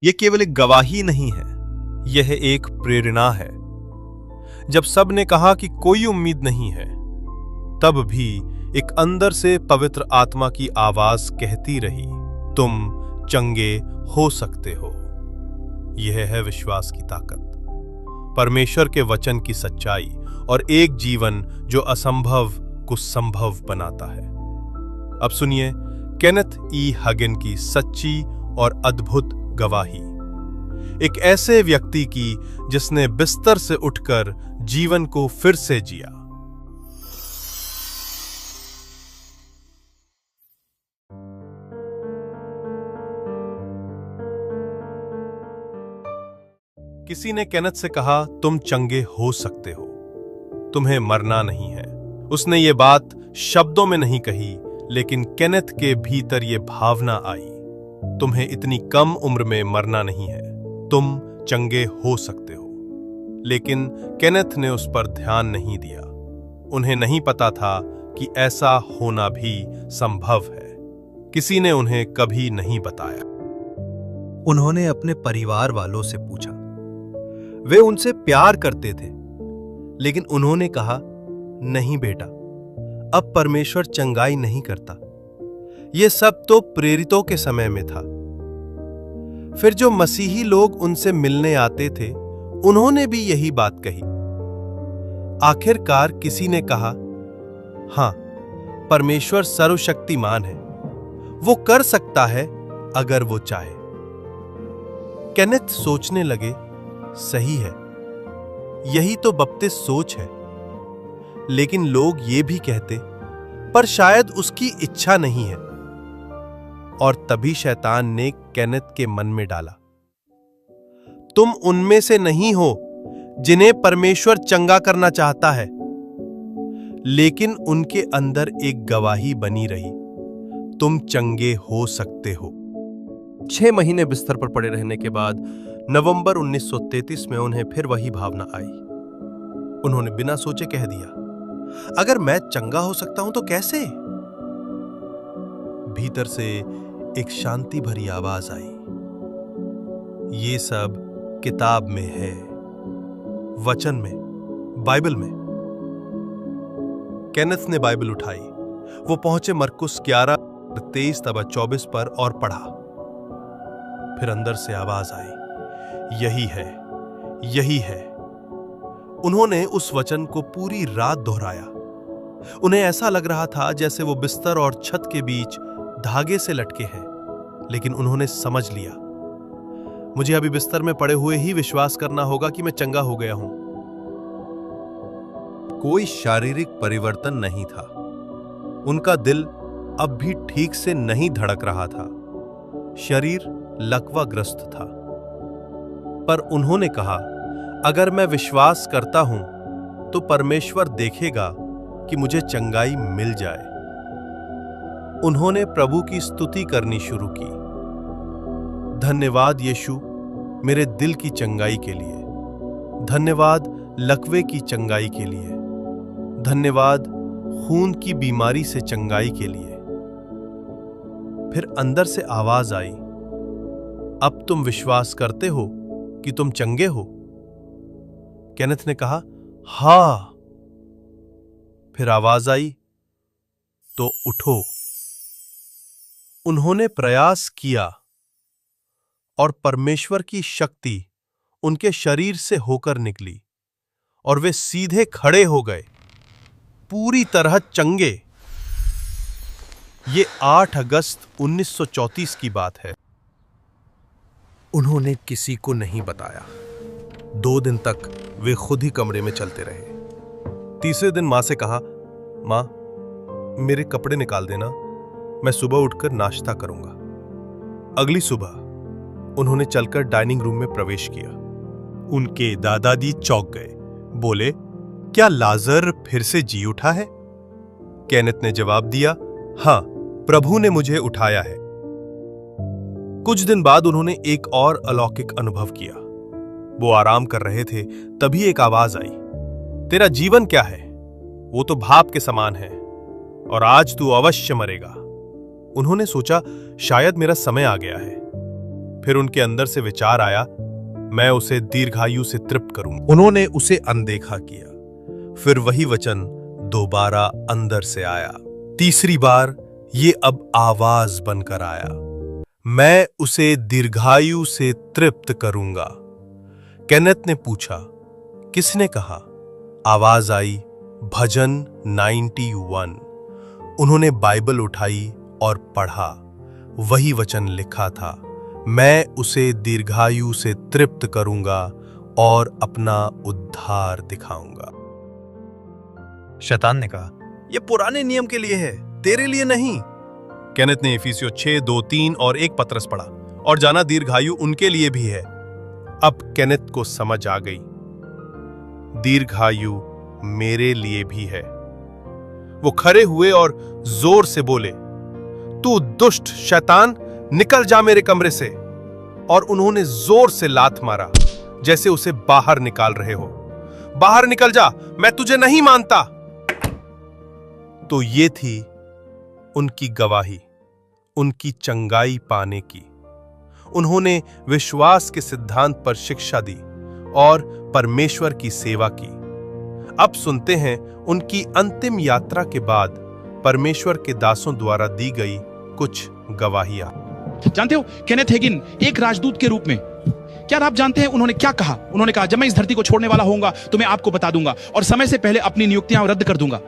यह केवल एक गवाही नहीं है, यह एक प्रेरणा है। जब सब ने कहा कि कोई उम्मीद नहीं है, तब भी एक अंदर से पवित्र आत्मा की आवाज कहती रही, तुम चंगे हो सकते हो। यह है विश्वास की ताकत, परमेश्वर के वचन की सच्चाई और एक जीवन जो असंभव को संभव बनाता है। अब सुनिए केनेथ ई हगिन की सच्ची और अद्भुत गवाही, एक ऐसे व्यक्ति की जिसने बिस्तर से उठकर जीवन को फिर से जिया। किसी ने केनेथ से कहा, तुम चंगे हो सकते हो, तुम्हें मरना नहीं है। उसने ये बात शब्दों में नहीं कही, लेकिन केनेथ के भीतर ये भावना आई, तुम्हें इतनी कम उम्र में मरना नहीं है, तुम चंगे हो सकते हो। लेकिन केनेथ ने उस पर ध्यान नहीं दिया। उन्हें नहीं पता था कि ऐसा होना भी संभव है। किसी ने उन्हें कभी नहीं बताया। उन्होंने अपने परिवार वालों से पूछा। वे उनसे प्यार करते थे, लेकिन उन्होंने कहा, नहीं बेटा, अब परमेश्वर चंगाई नहीं करता। यह सब तो प्रेरितों के समय में था। फिर जो मसीही लोग उनसे मिलने आते थे, उन्होंने भी यही बात कही। आखिरकार किसी ने कहा, हां, परमेश्वर सर्वशक्तिमान है, वो कर सकता है अगर वो चाहे। केनेथ सोचने लगे, सही है, यही तो बपतिस्मा सोच है। लेकिन लोग ये भी कहते, पर शायद उसकी इच्छा नहीं है। और तभी शैतान ने केनेथ के मन में डाला, तुम उनमें से नहीं हो जिन्हें परमेश्वर चंगा करना चाहता है। लेकिन उनके अंदर एक गवाही बनी रही, तुम चंगे हो सकते हो। 6 महीने बिस्तर पर पड़े रहने के बाद नवंबर 1933 में उन्हें फिर वही भावना आई। उन्होंने बिना सोचे कह दिया, अगर मैं चंगा हो सकता हूं तो कैसे? भीतर से एक शांति भरी आवाज आई, ये सब किताब में है, वचन में, बाइबल में। केनेथ ने बाइबल उठाई। वो पहुंचे मरकुस 11:23-24 पर और पढ़ा। फिर अंदर से आवाज आई, यही है, यही है। उन्होंने उस वचन को पूरी रात दोहराया। उन्हें ऐसा लग रहा था जैसे वो बिस्तर और छत के बीच धागे से लटके हैं। लेकिन उन्होंने समझ लिया, मुझे अभी बिस्तर में पड़े हुए ही विश्वास करना होगा कि मैं चंगा हो गया हूं। कोई शारीरिक परिवर्तन नहीं था। उनका दिल अब भी ठीक से नहीं धड़क रहा था। शरीर लकवाग्रस्त था। पर उन्होंने कहा, अगर मैं विश्वास करता हूं तो परमेश्वर देखेगा कि मुझे चंगाई मिल जाए। उन्होंने प्रभु की स्तुति करनी शुरू की। धन्यवाद यीशु, मेरे दिल की चंगाई के लिए। धन्यवाद लकवे की चंगाई के लिए। धन्यवाद खून की बीमारी से चंगाई के लिए। फिर अंदर से आवाज आई, अब तुम विश्वास करते हो कि तुम चंगे हो? केनेथ ने कहा, हां। फिर आवाज आई, तो उठो। उन्होंने प्रयास किया और परमेश्वर की शक्ति उनके शरीर से होकर निकली और वे सीधे खड़े हो गए, पूरी तरह चंगे। ये 8 अगस्त 1934 की बात है। उन्होंने किसी को नहीं बताया। 2 दिन तक वे खुद ही कमरे में चलते रहे। तीसरे दिन मां से कहा, मां, मेरे कपड़े निकाल देना, मैं सुबह उठकर नाश्ता करूंगा। अगली सुबह उन्होंने चलकर डाइनिंग रूम में प्रवेश किया। उनके दादाजी चौंक गए, बोले, क्या लाजर फिर से जी उठा है? केनेथ ने जवाब दिया, हां, प्रभु ने मुझे उठाया है। कुछ दिन बाद उन्होंने एक और अलौकिक अनुभव किया। वो आराम कर रहे थे, तभी एक आवाज आई, तेरा जीवन क्या है? वो तो भाप के समान है और आज तू अवश्य मरेगा। उन्होंने सोचा, शायद मेरा समय आ गया है। फिर उनके अंदर से विचार आया, मैं उसे दीर्घायु से तृप्त करूंगा। उन्होंने उसे अनदेखा किया। फिर वही वचन दोबारा अंदर से आया। तीसरी बार ये अब आवाज बनकर आया, मैं उसे दीर्घायु से तृप्त करूंगा। केनेथ ने पूछा, किसने कहा? आवाज आई, भजन 91। उन्होंने बाइबल उठाई और पढ़ा। वही वचन लिखा था, मैं उसे दीर्घायु से तृप्त करूंगा और अपना उद्धार दिखाऊंगा। शैतान ने कहा, यह पुराने नियम के लिए है, तेरे लिए नहीं। केनेथ ने इफिसियों 6:2-3 और 1 पत्रस पढ़ा और जाना दीर्घायु उनके लिए भी है। अब केनेथ को समझ आ गई, दीर्घायु मेरे लिए भी है। वो खड़े हुए और जोर से बोले, तू दुष्ट शैतान, निकल जा मेरे कमरे से। और उन्होंने जोर से लात मारा, जैसे उसे बाहर निकाल रहे हो। बाहर निकल जा, मैं तुझे नहीं मानता। तो ये थी उनकी गवाही, उनकी चंगाई पाने की। उन्होंने विश्वास के सिद्धांत पर शिक्षा दी और परमेश्वर की सेवा की। अब सुनते हैं उनकी अंतिम यात्रा के बाद परमेश्वर के दासों द्वारा दी गई कुछ गवाहियां। जानते हो, केनेथ हेगिन एक राजदूत के रूप में, क्या आप जानते हैं उन्होंने क्या कहा? उन्होंने कहा, जब मैं इस धरती को छोड़ने वाला होऊंगा तो मैं आपको बता दूंगा और समय से पहले अपनी नियुक्तियां रद्द कर दूंगा।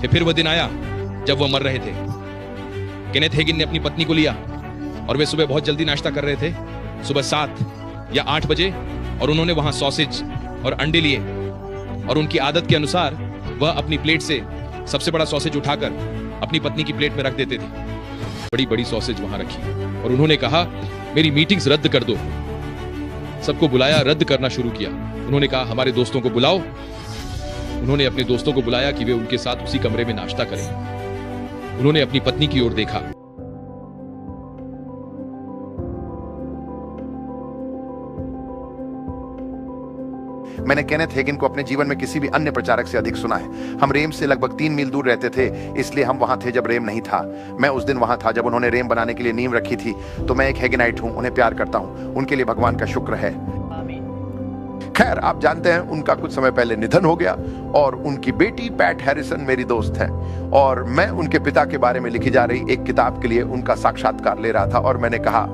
फिर वह दिन आया जब वह मर रहे थे। केनेथ हेगिन ने अपनी पत्नी को लिया और वे सुबह बहुत जल्दी नाश्ता कर रहे थे, सुबह 7 या 8 बजे, और उन्होंने वहां सॉसेज और अंडे लिए और उनकी आदत के अनुसार वह अपनी प्लेट से सबसे बड़ा सॉसेज उठाकर अपनी पत्नी की प्लेट में रख देते थे। बड़ी बड़ी सॉसेज वहां रखी और उन्होंने कहा, मेरी मीटिंग्स रद्द कर दो। सबको बुलाया, रद्द करना शुरू किया। उन्होंने कहा, हमारे दोस्तों को बुलाओ। उन्होंने अपने दोस्तों को बुलाया कि वे उनके साथ उसी कमरे में नाश्ता करें। उन्होंने अपनी पत्नी की ओर देखा। मैंने केनेथ हेगिन को अपने जीवन में किसी भी अन्य प्रचारक से अधिक सुना है। हम रेम से लगभग 3 मील दूर रहते थे, इसलिए हम वहां थे जब रेम नहीं था। मैं उस दिन वहां था जब उन्होंने रेम बनाने के लिए नींव रखी थी। तो मैं एक हेगिनाइट हूं, उन्हें प्यार करता हूं, उनके लिए भगवान का शुक्र है। खैर, आप जानते हैं उनका कुछ समय पहले निधन हो गया और उनकी बेटी पैट हैरिसन मेरी दोस्त है और मैं उनके पिता के बारे में लिखी जा रही एक किताब के लिए उनका साक्षात्कार ले रहा था। और मैंने कहा,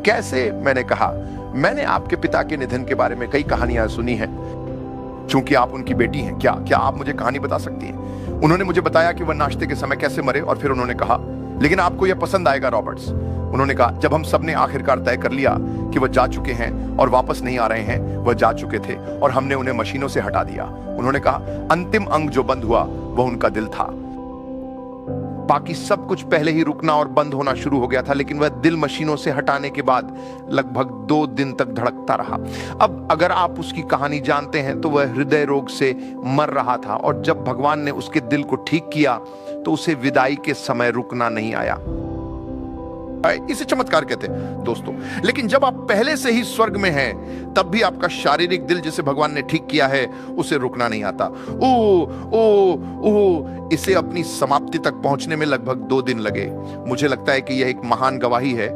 कैसे? मैंने कहा, मैंने आपके पिता के निधन के बारे में कई कहानियां सुनी हैं, चूंकि आप उनकी बेटी हैं। क्या आप मुझे कहानी बता सकती हैं? उन्होंने मुझे बताया कि वह नाश्ते के समय कैसे मरे और फिर उन्होंने कहा, लेकिन आपको यह पसंद आएगा रॉबर्ट्स। उन्होंने कहा, जब हम सबने आखिरकार तय कर लिया कि वह जा चुके हैं और वापस नहीं आ रहे हैं, वह जा चुके थे और हमने उन्हें मशीनों से हटा दिया। उन्होंने कहा, अंतिम अंग जो बंद हुआ वह उनका दिल था। बाकी सब कुछ पहले ही रुकना और बंद होना शुरू हो गया था, लेकिन वह दिल मशीनों से हटाने के बाद लगभग 2 दिन तक धड़कता रहा। अब अगर आप उसकी कहानी जानते हैं तो वह हृदय रोग से मर रहा था और जब भगवान ने उसके दिल को ठीक किया तो उसे विदाई के समय रुकना नहीं आया। इसे चमत्कार कहते हैं दोस्तों। लेकिन जब आप पहले से ही स्वर्ग में हैं, तब भी आपका शारीरिक दिल जिसे भगवान ने ठीक किया है उसे रुकना नहीं आता। इसे अपनी समाप्ति तक पहुंचने में लगभग 2 दिन लगे। मुझे लगता है कि यह एक महान गवाही है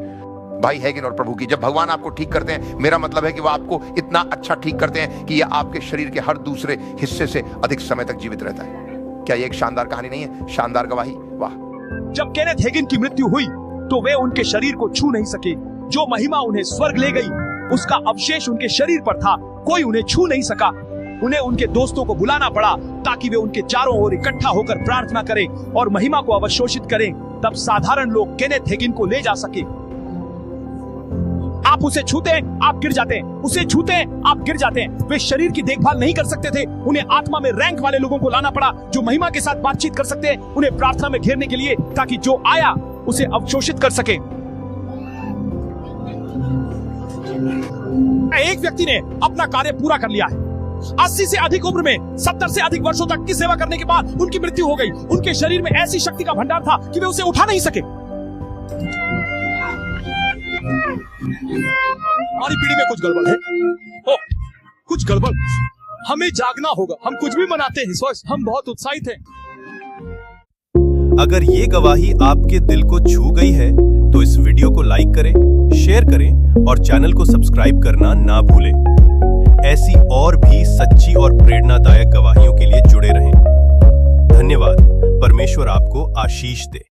भाई हेगिन और प्रभु की। जब भगवान आपको ठीक करते हैं, मेरा मतलब है कि वह आपको इतना अच्छा ठीक करते हैं कि यह आपके शरीर के हर दूसरे हिस्से से अधिक समय तक जीवित रहता है। क्या यह एक शानदार कहानी नहीं है? शानदार गवाही। वाह। जब केनेथ हेगिन की मृत्यु हुई तो वे उनके शरीर को छू नहीं सके। जो महिमा उन्हें स्वर्ग ले गई, उसका अवशेष उनके शरीर पर था। कोई उन्हें छू नहीं सका। उन्हें उनके दोस्तों को बुलाना पड़ा ताकि वे उनके चारों ओर इकट्ठा होकर प्रार्थना करें और महिमा को अवशोषित करें। तब साधारण लोग केनेथ हेगिन को ले जा सके। आप उसे छूते हैं, आप गिर जाते हैं। उसे छूते हैं, आप गिर जाते हैं। वे शरीर की देखभाल नहीं कर सकते थे। उन्हें आत्मा में रैंक वाले लोगों को लाना पड़ा जो महिमा के साथ बातचीत कर सकते हैं, उन्हें प्रार्थना में घेरने के लिए, ताकि जो आया उसे अवशोषित कर सके। एक व्यक्ति ने अपना कार्य पूरा कर लिया है। 80 से अधिक उम्र में 70 से अधिक वर्षों तक की सेवा करने के बाद उनकी मृत्यु हो गई। उनके शरीर में ऐसी शक्ति का भंडार था कि वे उसे उठा नहीं सके। हमारी पीढ़ी में कुछ गड़बड़ है। कुछ गड़बड़। हमें जागना होगा। हम कुछ भी मनाते हैं, हम बहुत उत्साहित हैं। अगर ये गवाही आपके दिल को छू गई है तो इस वीडियो को लाइक करें, शेयर करें और चैनल को सब्सक्राइब करना ना भूलें। ऐसी और भी सच्ची और प्रेरणादायक गवाहियों के लिए जुड़े रहें। धन्यवाद। परमेश्वर आपको आशीष दे।